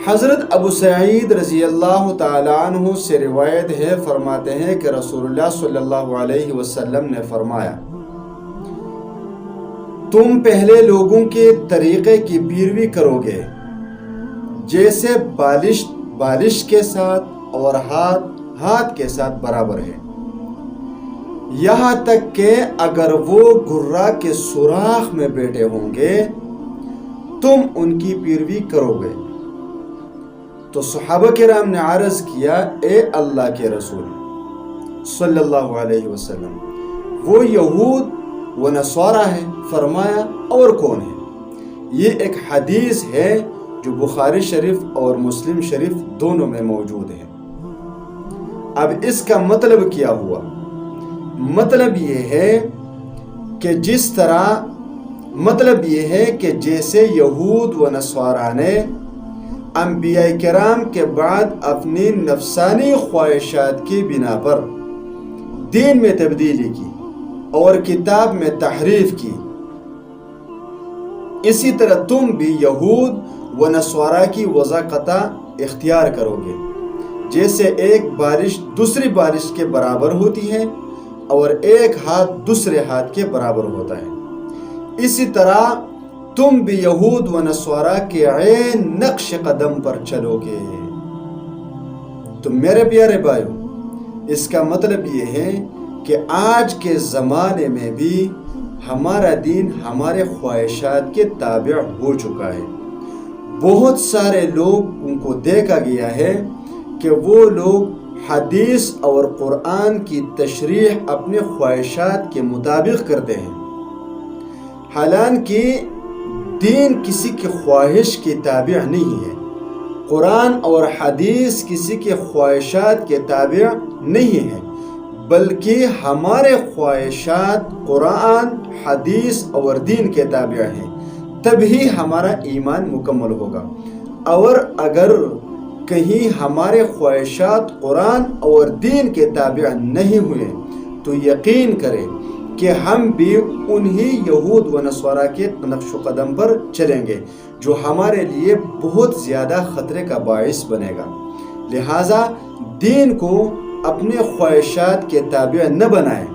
حضرت ابو سعید رضی اللہ تعالیٰ عنہ سے روایت ہے، فرماتے ہیں کہ رسول اللہ صلی اللہ علیہ وسلم نے فرمایا، تم پہلے لوگوں کے طریقے کی پیروی کرو گے جیسے بالش کے ساتھ اور ہاتھ کے ساتھ برابر ہے، یہاں تک کہ اگر وہ گھرا کے سوراخ میں بیٹھے ہوں گے تم ان کی پیروی کرو گے۔ تو صحابہ کرام نے عرض کیا، اے اللہ کے رسول صلی اللہ علیہ وسلم، وہ یہود و نصارہ ہے؟ فرمایا، اور کون ہے؟ یہ ایک حدیث ہے جو بخاری شریف اور مسلم شریف دونوں میں موجود ہے۔ اب اس کا مطلب کیا ہوا؟ مطلب یہ ہے کہ جیسے یہود و نصارہ نے انبیاء کرام کے بعد اپنی نفسانی خواہشات کی بنا پر دین میں تبدیلی کی اور کتاب میں تحریف کی، اسی طرح تم بھی یہود و نصارہ کی وضاحت اختیار کرو گے۔ جیسے ایک بارش دوسری بارش کے برابر ہوتی ہے اور ایک ہاتھ دوسرے ہاتھ کے برابر ہوتا ہے، اسی طرح تم بھی یہود و نصارہ کے عین نقش قدم پر چلو گے۔ تو میرے پیارے بھائیو، اس کا مطلب یہ ہے کہ آج کے زمانے میں بھی ہمارا دین ہمارے خواہشات کے تابع ہو چکا ہے۔ بہت سارے لوگوں کو دیکھا گیا ہے کہ وہ لوگ حدیث اور قرآن کی تشریح اپنے خواہشات کے مطابق کرتے ہیں، حالانکہ دین کسی کی خواہش کے تابع نہیں ہے، قرآن اور حدیث کسی کے خواہشات کے تابع نہیں ہے، بلکہ ہمارے خواہشات قرآن، حدیث اور دین کے تابع ہیں، تبھی ہمارا ایمان مکمل ہوگا۔ اور اگر کہیں ہمارے خواہشات قرآن اور دین کے تابع نہیں ہوئے تو یقین کریں کہ ہم بھی انہی یہود و نصارہ کے نقش و قدم پر چلیں گے، جو ہمارے لیے بہت زیادہ خطرے کا باعث بنے گا۔ لہٰذا دین کو اپنے خواہشات کے تابع نہ بنائیں،